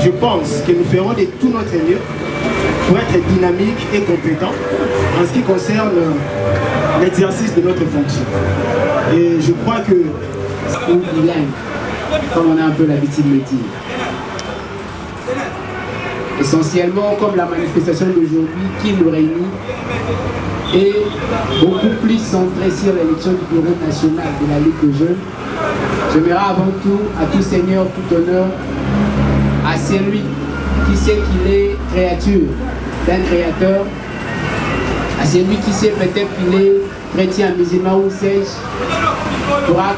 je pense que nous ferons de tout notre mieux pour être dynamique et compétent en ce qui concerne l'exercice de notre fonction. Et je crois que ou bilingue, comme on a un peu l'habitude de le dire. Essentiellement, comme la manifestation d'aujourd'hui qui nous réunit est beaucoup plus centrée sur l'élection du bureau national de la Ligue de jeunes, j'aimerais avant tout, à tout seigneur, tout honneur, à celui qui sait qu'il est créature d'un créateur, à celui qui sait peut-être qu'il est chrétien, musulman ou sais-je, pourra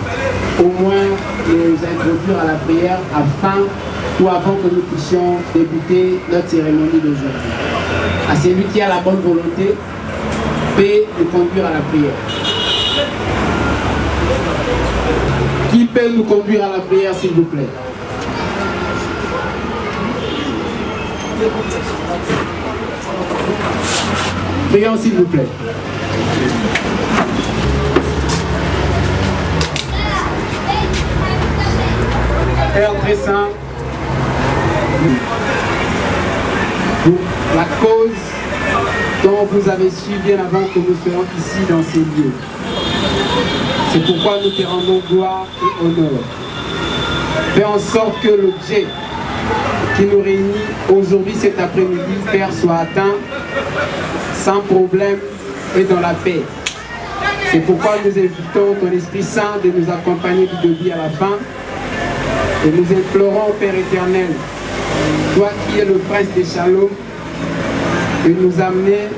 au moins nous introduire à la prière afin ou avant que nous puissions débuter notre cérémonie d'aujourd'hui. À celui qui a la bonne volonté, peut nous conduire à la prière. Qui peut nous conduire à la prière, s'il vous plaît? Prions, s'il vous plaît. Père très saint, pour la cause dont vous avez su bien avant que nous soyons ici dans ces lieux. C'est pourquoi nous te rendons gloire et honneur. Fais en sorte que l'objet qui nous réunit aujourd'hui cet après-midi, Père, soit atteint sans problème et dans la paix. C'est pourquoi nous invitons ton Esprit Saint de nous accompagner du début à la fin. Et nous implorons, Père éternel, toi qui es le prince des Shalom, de nous amener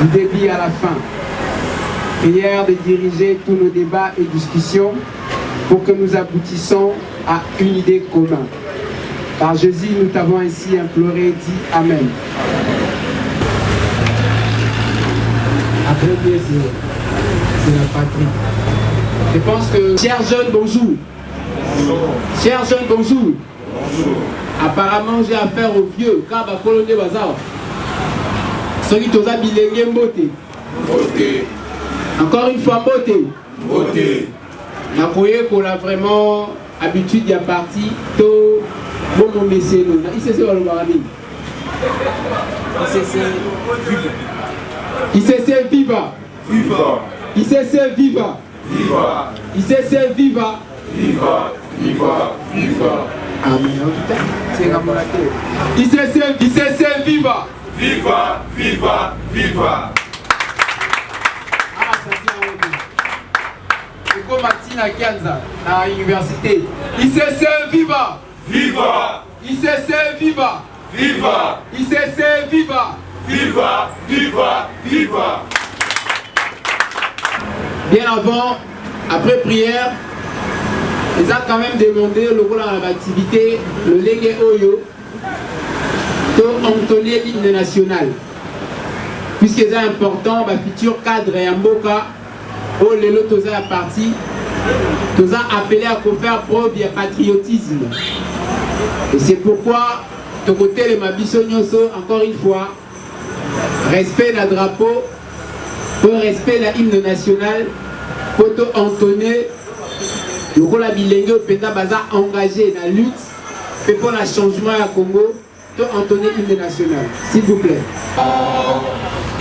du début à la fin. Prière de diriger tous nos débats et discussions pour que nous aboutissions à une idée commune. Par Jésus, nous t'avons ainsi imploré, dit Amen. Après Dieu, c'est la patrie. Je pense que, chers jeunes, bonjour. Bonjour. Chers jeunes, bonjour. Bonjour. Apparemment, j'ai affaire aux vieux, car ma colonie bazar. Ceux qui t'ont bilingué, beauté. Beauté. Encore une fois, beauté. Beauté. Je croyais qu'on a vraiment habitude d'y partir. Tout bon messieurs, nous. Il s'est le barami. Il s'est viva. Viva. Il s'est viva. Viva. Il s'est viva. Viva, viva, viva. Amen. C'est la moralité. Il s'est viva. Viva, viva, viva. Ah, ça c'est comme Martina Kianza à l'université. Il s'est viva. Viva. Il s'est viva. Viva. Il s'est viva. Viva, viva, viva. Bien avant, après prière, ils ont quand même demandé le rôle dans l'activité, le Lengue Oyo, pour entonner l'hymne national. Puisque c'est important, le futur cadre et Mboka, où les lots sont à partie, nous a appelé à faire preuve de patriotisme. Et c'est pourquoi, de côté de Mabiso Nyoso, encore une fois, respect le drapeau, pour respect de l'hymne national, pour entonner. Le rôle de Bilingue au Penda Baza engagé dans la lutte et pour le changement à Congo, de entonner l'hymne national. S'il vous plaît.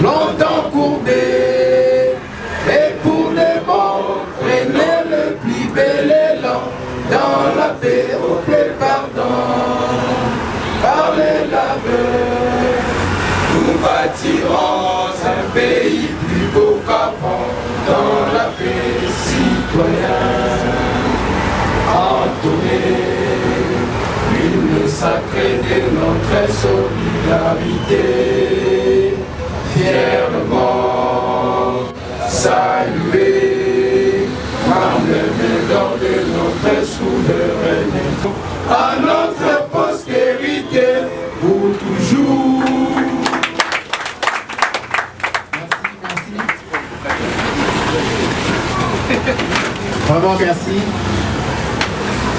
Longtemps courbé, et pour les morts, prenez le plus bel élan dans la paix, au plaît pardon, par les laveurs. Nous bâtirons un pays plus beau qu'avant, dans la paix citoyenne. Entonner l'hymne sacré de notre solidarité, fièrement saluer par le médaillon de notre souveraineté, à notre postérité pour toujours. Merci, merci. Vraiment merci.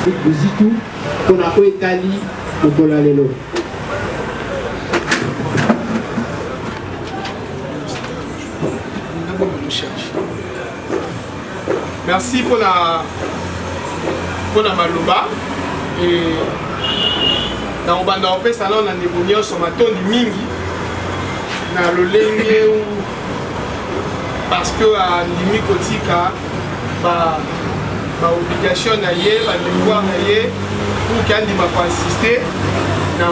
Zitou, qu'on a fait Italie, au Kolalelo. Merci pour la Maloba et na obanda opesa na ndeko nyonso matondi mingi na lolenge parce que andimi kotika obligation na ye devoir na ye pour ke andima koassiste na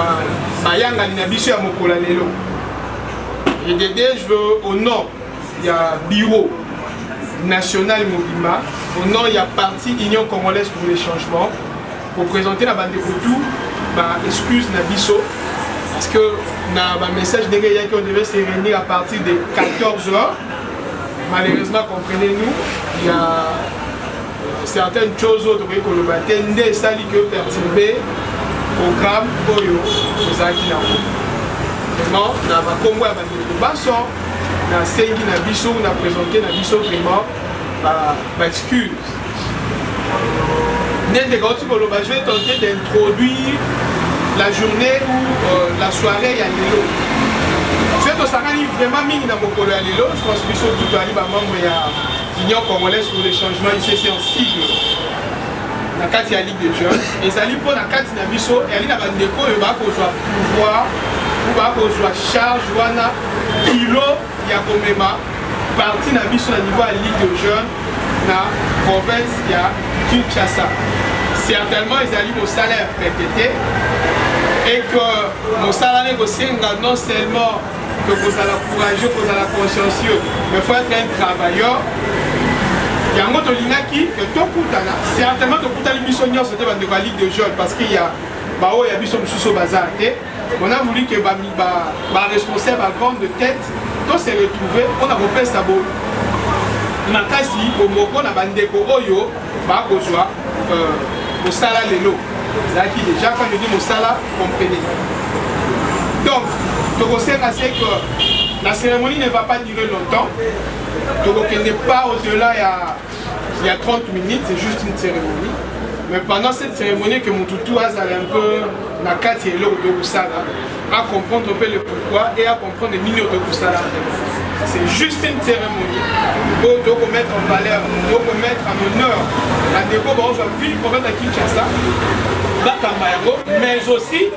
bayangani na biso ya mokolo ya lelo. Et Dédé, je veux au nom il y a bureau national Mobima, au nom il y a parti Union Congolaise pour les changements pour présenter la bande de Koutou, excuse na biso parce que na message de Gaïa qu'on devait se réunir à partir de 14h. Malheureusement, comprenez-nous, il y a certaines choses autres que le matin, des salles qui ont perturbé le programme Oyo, les Akina. Vraiment, on a Congo à Bandeko Basson, on a Sengi na Bisso, on a présenté na Bisso vraiment, excuse. Je vais tenter d'introduire la journée ou la soirée à Lelo. Je vais vraiment mis dans mon colo à Lelo. Je pense que Bisso tout à l'heure, membre de l'Union Congolaise pour les changements, ici c'est en sigle. Na kati ya Ligue des Jeunes. Et ça lui pour la kati na Bisso, et ali na bandeko, il va pouvoir pouvoir charge wana kilo ya komema parti na biso na niveau ya Ligue de Jeunes na province ya Kinshasa. Certainement ils allaient au salaire pété et que mon salaire négociera non seulement que vous allez courageux, que vous allez consciencieux, mais il faut être un travailleur. Il y a un autre linaki que tout coutana, certainement tout coutana l'immission c'était dans la Ligue de Jeunes parce qu'il y a Bao et Abisson Sousso Bazar. On a voulu que les responsables à grande tête, tous se retrouver, on a repéré ça beau. Makasi, au Moko, na bandeko Oyo, Bakozwa, au Sala Lelo. C'est qui déjà, quand je dis au Sala, comprenez. Donc, c'est que la cérémonie ne va pas durer longtemps. Donc, elle n'est pas au-delà, il y a 30 minutes, c'est juste une cérémonie. Mais pendant cette cérémonie, que mon toutou a un peu na kati et l'eau de Roussala, à comprendre un peu le pourquoi et à comprendre les millions de Roussala. C'est juste une cérémonie pour mettre en valeur, pour mettre en honneur la déco de la ville province de Kinshasa, mais aussi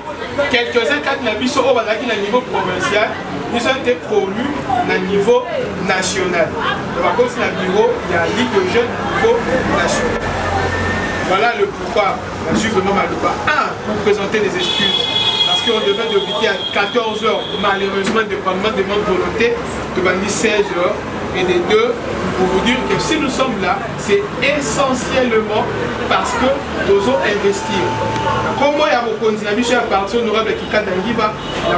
quelques-uns qui ont au niveau provincial, ils ont été promus au niveau national. Par contre, c'est le bureau, il y a la Ligue de Jeunes au niveau national. Voilà le pourquoi je suis vraiment Malouba. Pour présenter des excuses. Parce qu'on devait débuter à 14h, malheureusement, dépendamment de notre volonté, de 16h. Et des deux, pour vous dire que si nous sommes là, c'est essentiellement parce que nous devons investir. Comment il y a mon candidat, je suis à partir honorable Kika Dangiba,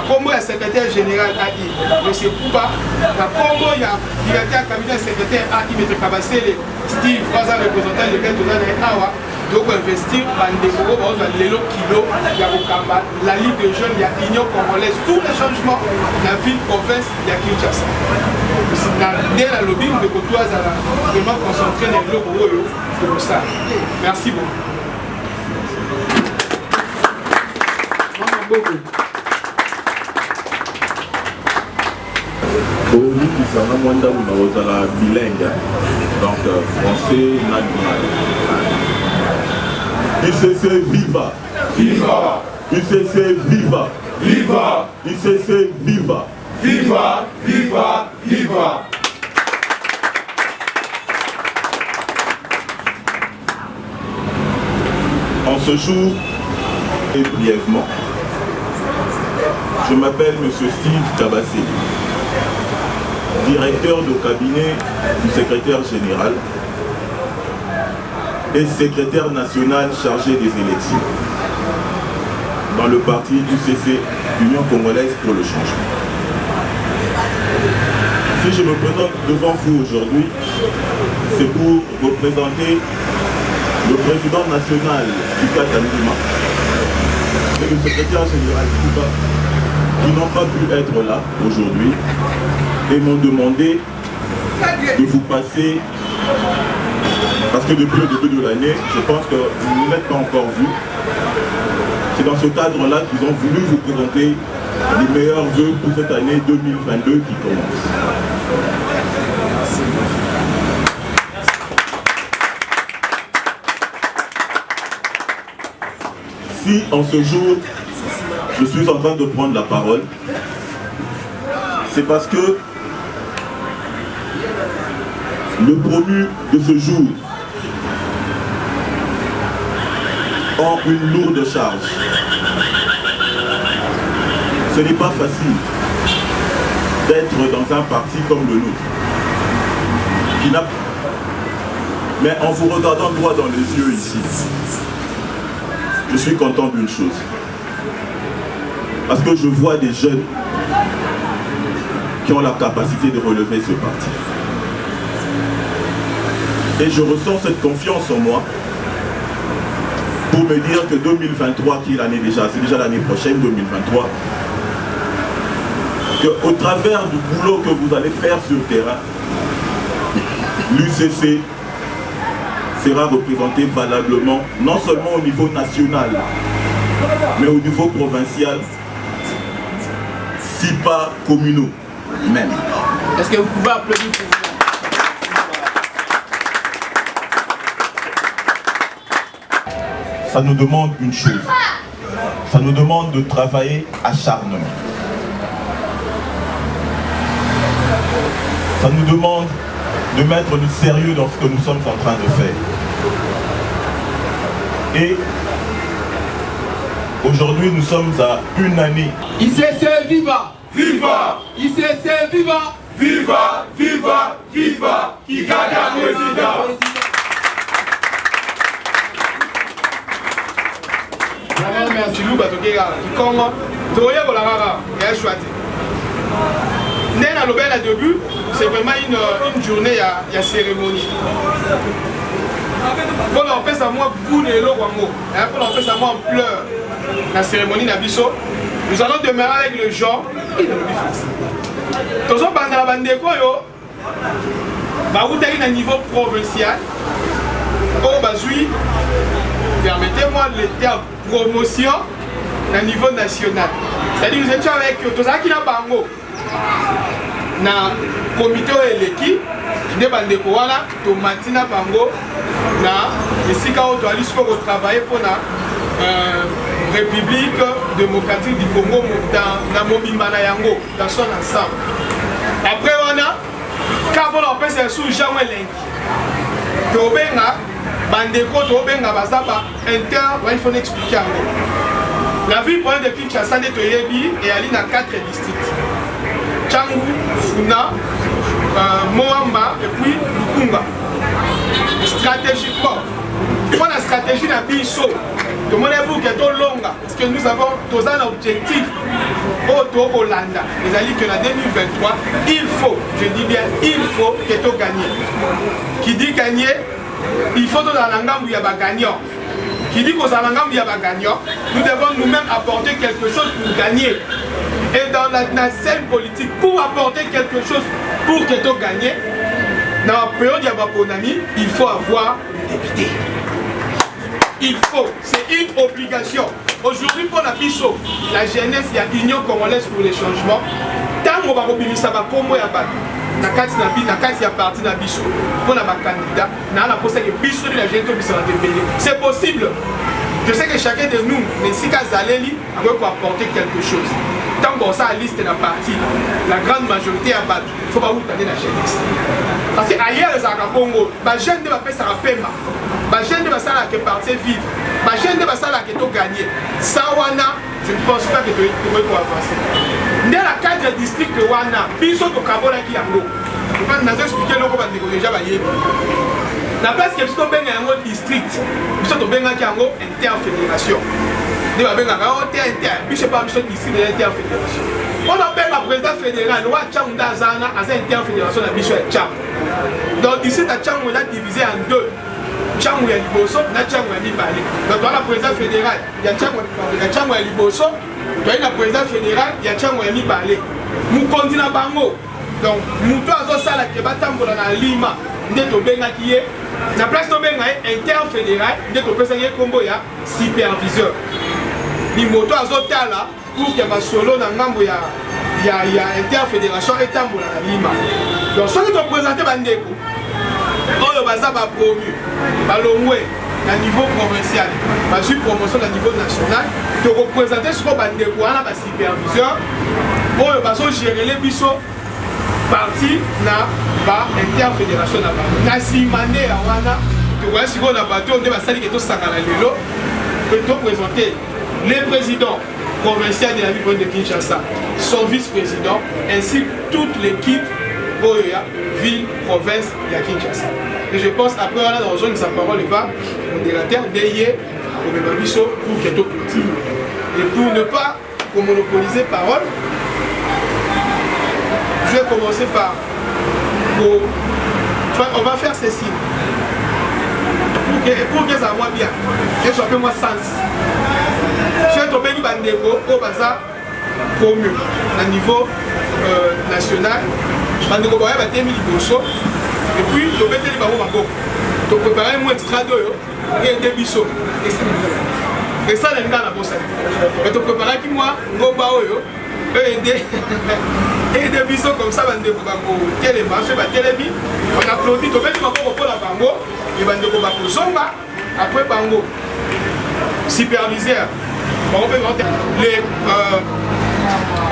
comment il y a le secrétaire général AI, M. Kouba, comment il y a le directeur cabinet secrétaire AI, M. Kabassele, Steve, Faza, représentant de l'État de Awa. Donc investir dans des gros kilo, la Ligue de Jeunes, il y a l'Union Congolaise, tous les changements, la ville, province, il y a Kinshasa. Dès la lobby, de Côtoise à vraiment concentrer les blocs pour ça. Merci beaucoup. Pour nous qui sommes moins dans bilingue, donc français, national. UCC viva! Viva! UCC viva! Viva! UCC viva! Viva! Viva! Viva! En ce jour, et brièvement, je m'appelle M. Steve Kabassele, directeur de cabinet du secrétaire général et secrétaire national chargé des élections dans le parti UCC, Union Congolaise pour le changement. Si je me présente devant vous aujourd'hui, c'est pour représenter le président national du Katangima et le secrétaire général Kouba qui n'ont pas pu être là aujourd'hui et m'ont demandé de vous passer. Parce que depuis le début de l'année, je pense que vous ne l'êtes pas encore vu. C'est dans ce cadre-là qu'ils ont voulu vous présenter les meilleurs vœux pour cette année 2022 qui commence. Si en ce jour, je suis en train de prendre la parole, c'est parce que le promu de ce jour ont une lourde charge. Ce n'est pas facile d'être dans un parti comme le nôtre, qui n'a... Mais en vous regardant droit dans les yeux ici, je suis content d'une chose. Parce que je vois des jeunes qui ont la capacité de relever ce parti. Et je ressens cette confiance en moi pour me dire que 2023, qui est l'année déjà, c'est déjà l'année prochaine, 2023, qu'au travers du boulot que vous allez faire sur le terrain, l'UCC sera représenté valablement, non seulement au niveau national, mais au niveau provincial, si pas communaux même. Est-ce que vous pouvez applaudir pour vous? Ça nous demande une chose. Ça nous demande de travailler acharnement. Ça nous demande de mettre du sérieux dans ce que nous sommes en train de faire. Et aujourd'hui, nous sommes à une année. ICC viva! Viva! ICC viva! Viva! Viva! Viva! Qui gagne un président! Merci Louba Tokega, qui comment Toye Bolarara, il y a choisi. Néna Lobel à début, c'est vraiment une journée, il y a cérémonie. Quand on fait ça, moi, boule et l'eau, quand on fait ça, moi, on pleure. La cérémonie d'Abisso, nous allons demeurer avec le genre et le bifas. Tous les bandes la bande de Koyo, vous avez un niveau provincial, au Bazui, permettez-moi le terme promotion à niveau national. C'est-à-dire que nous étions avec tous ceux qui n'ont pas bango. Na comité et l'équipe, qui débande de Kouala, Tomatina Bango, na Esika où doit aller travailler pour la République démocratique du Congo dans Mobimana Yango, dans son ensemble. Après, on a, quand on appelle ça sous Jean Wenling, Tobenga, Bandeko, Tobenga, Bazaba, Inter, il faut expliquer. La ville de Kinshasa de Toyebi et Ali dans 4 districts. Tchangou, Funa, Moamba et puis Lukunga. Stratégiquement, pour la stratégie de Bisso, demandez-vous qu'elle est longue parce que nous avons tous un objectif au Hollande. Les alliés que la 2023, il faut, je dis bien, il faut qu'elle soit gagnée. Qui dit gagner, il faut dans la langue où il y a des gagnants. Qui dit qu'aux Alangam il y a des gagnants, nous devons nous-mêmes apporter quelque chose pour gagner. Et dans la scène politique, pour apporter quelque chose pour que tu gagnes, dans la période Yabaponami, il faut avoir des députés. Il faut, c'est une obligation. Aujourd'hui, pour la Bisso, la jeunesse, il y a l'Union congolaise pour les changements. Tant qu'on va mobiliser ça, comment il y a na kati ya parti na biso pour la candidat na la poste que biso de la jeunesse biso na tembele. C'est possible. Je sais que chacun de nous, mais si Kazaleli a pour apporter quelque chose. Tant qu'on ça liste la partie, la grande majorité à battre, il faut pas vous donner la jeunesse. Parce que ailleurs les Congo, les jeunes ne vont pas faire ça paiement. Les jeunes ne vont pas faire partir vivre. Les jeunes ne vont pas faire gagner. Sawana, je ne pense pas que tu peux avancer. Dans la 4 districts de Wana, biso to kabola ki yango. Je vais vous expliquer le comment déjà bayer. La place que biso benga yango district, biso to benga ki yango interfédération. Ne ba benga ka inter, biso pas biso district de l'interfédération. On appelle la président fédéral, wa Tchamba Zana à cette interfédération na biso ya Tchamba. Donc ici ta Tchamba est divisé en deux. Tchamba ya Liboso, na Tchamba ya Mibale. Donc la président fédéral, il y a Tchamba ya Liboso. Il y a le président fédéral, il y a Tchangou Yami Balé. Nous continuons à Bango. Donc, nous avons ça qui est battu dans Lima. Nous avons qui est. La place de Benga est interfédéral. Nous avons présenté combo ya superviseur. Nous avons là pour que ma solo dans Gambo ya interfédération et tambo dans Lima. Donc, ceux qui ont présenté Bandeko, on le basa va promu. Balongwe, à niveau provincial, une promotion à niveau national, de représenter ce qu'on a des superviseurs pour gérer les bisous parti na ba interfédération na ba na simane ya wana to kwa siko na bato nde basali ke to sangala lelo que to présenter les présidents provinciaux de la ville de Kinshasa, son vice-président ainsi que toute l'équipe Boya ville province de Kinshasa. Et je pense après voilà dans zone sa parole est pas modérateur d'ayé au Bebabiso pour que to petit et pour ne pas monopoliser parole. Je vais commencer par... on va faire ceci. Pour que ça soit bien, que soit un peu moins sens. Je vais tomber du bandeko au bazar promu à niveau national. Bandeko va y 2000 bosso. Et puis, tu vas mettre les barreaux bango. Tu prépares un extra d'eau et des bisous. Et ça, c'est dans la bosse. Mais tu prépares qui moi, go bao yo. Et des bisous comme ça, on applaudit, on met du bango pour la bango, et on va zomba, après bango. Superviseur,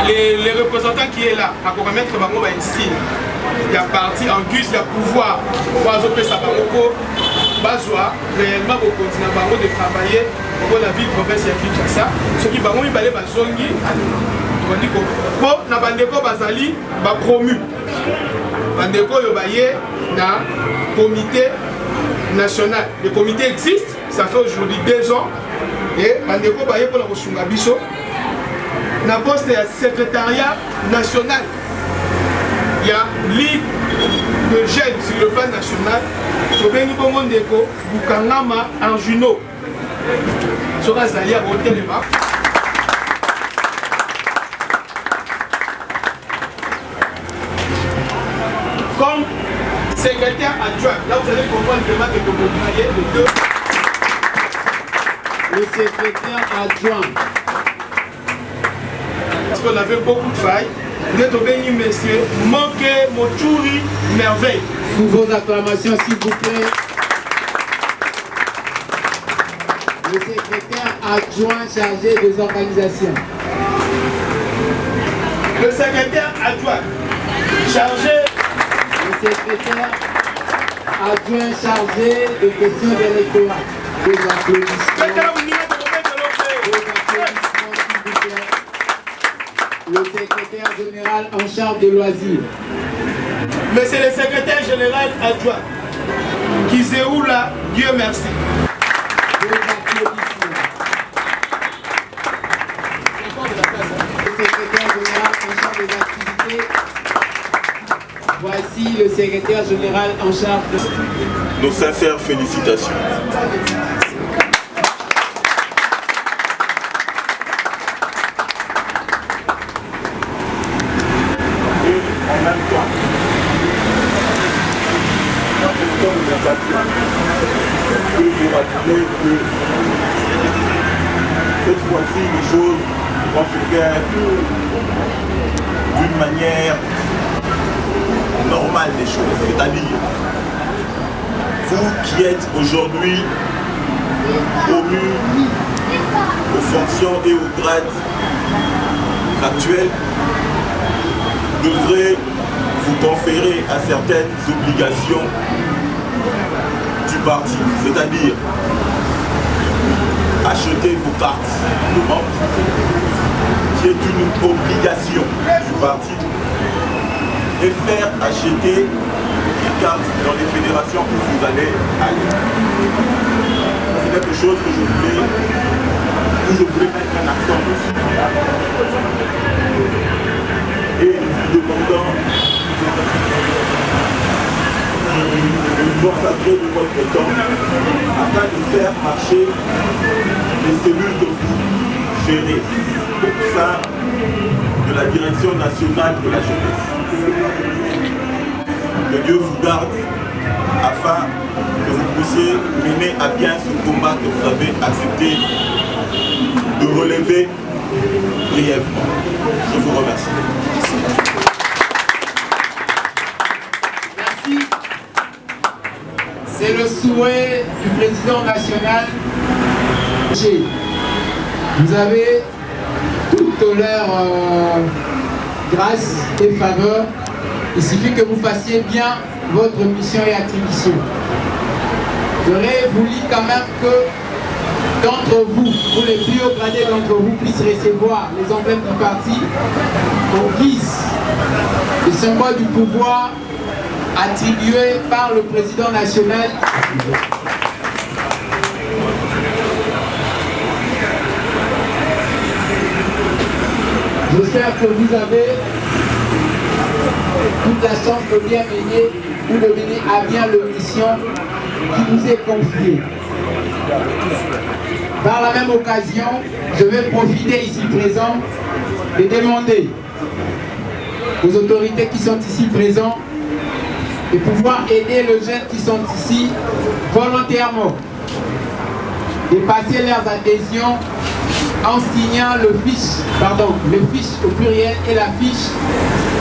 les représentants qui est là, à mettre bango ici, il y a parti en guise, il y a pouvoir, pour appeler ça bango, bazoa, réellement au continent bango de travailler pour la ville province de Kinshasa, ce qui bango il balait bazongi. Pour na bandeko bazali ba promu bandeko yo baye na comité national. Le comité existe, ça fait aujourd'hui 2 ans et bandeko baye pour la kosunga biso na poste ya secrétariat national. Il y a ligue de jeunes sur le plan national. Tobeni bongo ndeko Bukangama Anjuno sera zali à Rotelema. Comme secrétaire adjoint, là vous allez comprendre vraiment que vous travaillez de deux. Le secrétaire adjoint. Parce qu'on avait beaucoup de failles. Vous êtes béni, messieurs. Manquez Mochouri, merveille. Sous vos acclamations, s'il vous plaît. Le secrétaire adjoint chargé des organisations. Le secrétaire adjoint chargé. Le secrétaire adjoint chargé de questions d'électorat. Des applaudissements. Le secrétaire général en charge de loisirs. Mais c'est le secrétaire général adjoint qui se roule là, Dieu merci. Des applaudissements. Le secrétaire général en charge des activités. Voici le secrétaire général en charge de... Nos sincères félicitations. Et en même temps, je peux vous rappeler que cette fois-ci, les choses vont se faire d'une manière normale des choses, c'est-à-dire vous qui êtes aujourd'hui promus aux fonctions et aux grades actuels devrez vous conférer à certaines obligations du parti, c'est-à-dire acheter vos cartes de membre, qui est une obligation du parti, et faire acheter les cartes dans les fédérations où vous allez aller. C'est quelque chose que je voulais mettre un accent dessus. Et nous demandons de consacrer de votre temps afin de faire marcher les cellules que vous gérez au sein de la direction nationale de la jeunesse. Que Dieu vous garde afin que vous puissiez mener à bien ce combat que vous avez accepté de relever brièvement. Je vous remercie. Merci. C'est le souhait du président national. Vous avez toute leur grâce et faveur. Il suffit que vous fassiez bien votre mission et attribution. J'aurais voulu quand même que d'entre vous, pour les plus hauts gradés d'entre vous, puissent recevoir les emblèmes du parti au guise de symbole du pouvoir attribué par le président national. J'espère que vous avez toute la chance de bien mener ou de mener à bien la mission qui vous est confiée. Par la même occasion, je vais profiter ici présent de demander aux autorités qui sont ici présents de pouvoir aider les jeunes qui sont ici volontairement, de passer leurs adhésions en signant le fiche au pluriel et la fiche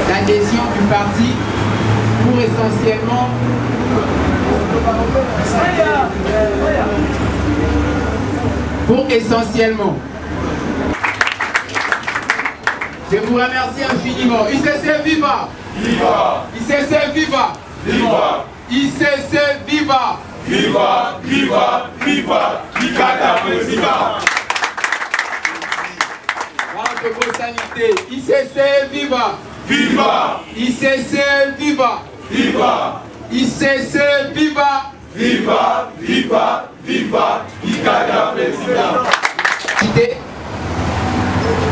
d'adhésion du parti pour essentiellement. Je vous remercie infiniment. ICC viva! Viva! ICC viva! Viva! ICC viva! Viva! Viva! Viva! Kikata président! Grande personnalité. ICC viva! Viva! ICC viva! Viva! ICC viva! Viva! Viva! Viva! Kikata président!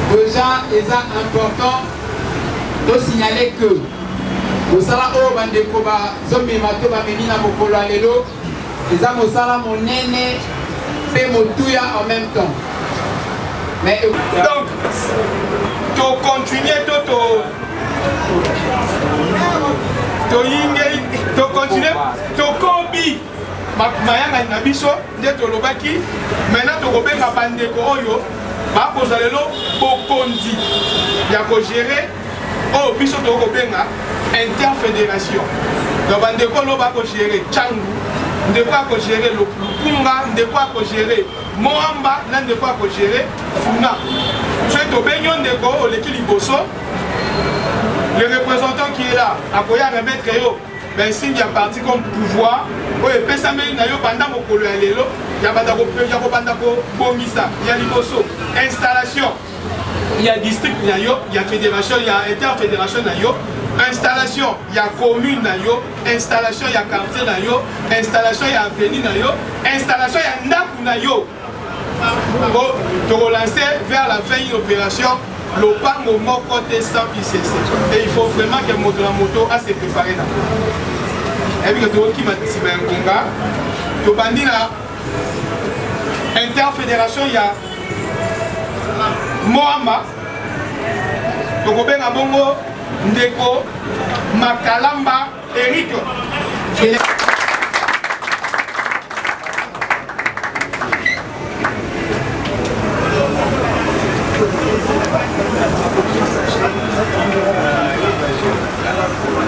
Déjà, il est important de signaler que le sala o bandeko ba zombie mato ba menina mokolo alelo eza mosala monene pe motuya en même temps. Mais donc to continuer to continuer to kombi mayanga na biso nde tolobaki maintenant tokobenga bandeko oyo bakozala lelo bokonzi ya kogere oyo biso tokobenga interfédération. Donc bandeko lo bakogere Tchangu, ndeko akogere Lukunga, ndeko akogere Moamba, na ndeko akogere Funa. So tobenyo ndeko oleki liboso, le représentant qui est là akoya remettre yo ben signe ya parti comme pouvoir oyo epesameli na yo banda mokolo ya lelo ya banda ko bongisa ya liboso installation ya district na yo ya fédération ya interfédération na yo installation ya commune na yo installation ya quartier na yo installation ya avenue na yo installation ya ndaku na yo to lancer vers la fin une opération lopango moko te sans ICC et il faut vraiment que moto la moto a se préparer na et puis que to ki matisima ngonga to bandina interfédération ya Moama tokobenga bongo ndeko Makalamba Eric.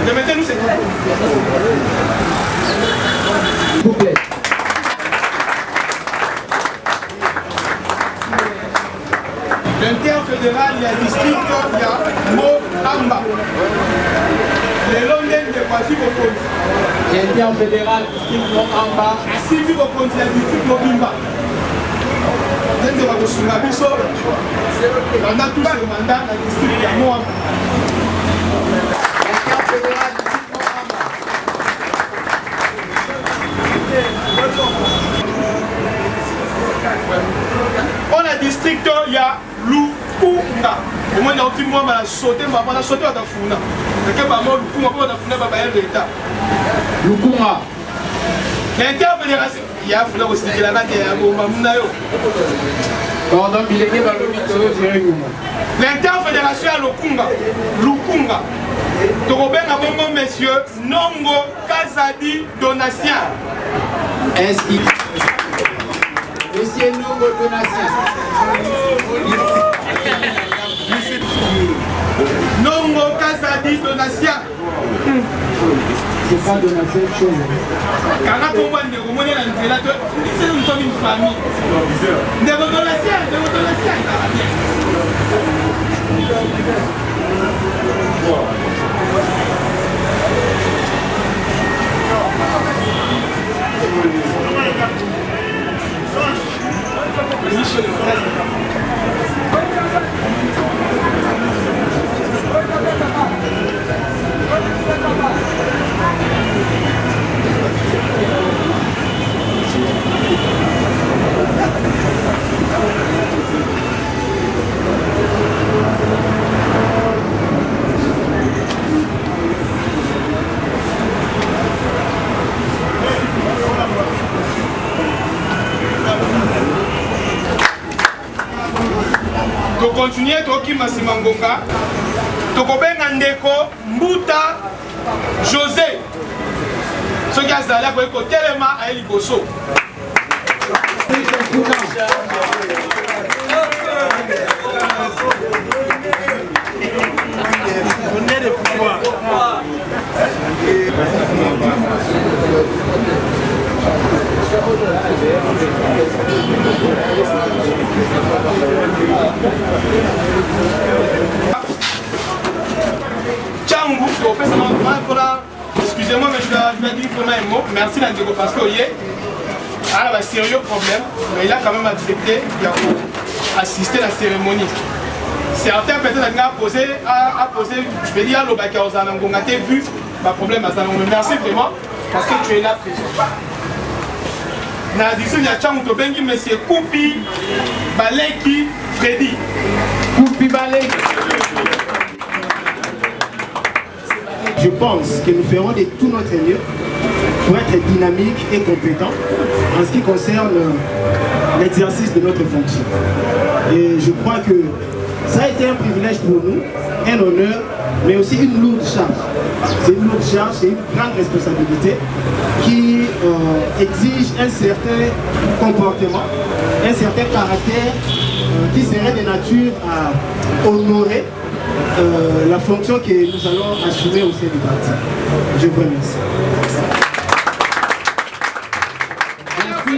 Remettez-nous cette s'il vous plaît. L'interfédéral, il y a district, il y a Moamba. Les Londres de Kwasi Bokonzi. L'interfédéral, district Moamba. Sylvie Bokonzi, il y a district Mobimba. Nous avons sur la biso. On a tous les mandats dans le district de Moamba. L'interfédéral, district Moamba. On a district, il y a Lukunga. Au moins, on a sauté, on a sauté à la Funa. Lukunga. L'interfédération, il y a Funa aussi qui est là, il y a Momamunayo. Pardon, il est dans le mytho, l'interfédération à Lukunga. Tokobenga bongo monsieur Nongo Kazadi Donatien. Est-ce qu'il Monsieur Nongo Donatien. Nongo Kazadi Donatien. c'est pas de la seule chose. Quand on voit des romans, c'est une famille. Des reconnaissances, continuer toki masimangonga tokobenga ndeko Mbuta José soki azali akoki kotelema aye liboso. Excusez-moi, mais je vais dire vraiment un mot. Merci Nandego parce que il a un sérieux problème, mais il a quand même accepté d'assister à la cérémonie. Certains peut-être ont posé, je vais dire, on a vu ma problème à Zanon. Merci vraiment parce que tu es là présent. Dans l'addition, il y a Tchang Bengi, mais c'est Koupi Baleki Freddy. Koupi Baleki. Je pense que nous ferons de tout notre mieux pour être dynamiques et compétents en ce qui concerne l'exercice de notre fonction. Et je crois que ça a été un privilège pour nous, un honneur, mais aussi une lourde charge. C'est une lourde charge, c'est une grande responsabilité qui exige un certain comportement, un certain caractère qui serait de nature à honorer la fonction que nous allons assumer au sein du parti. Je vous remercie. Merci.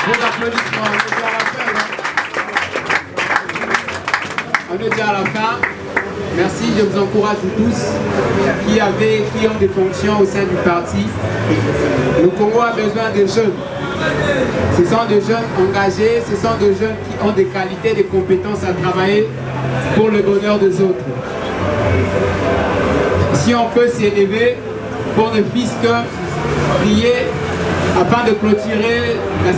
Vos applaudissements. On est déjà à la fin. Merci, je vous encourage tous qui ont des fonctions au sein du parti. Le Congo a besoin de jeunes. Ce sont des jeunes engagés, ce sont des jeunes qui ont des qualités, des compétences à travailler pour le bonheur des autres. Si on peut s'élever pour ne fût-ce que prier afin de clôturer la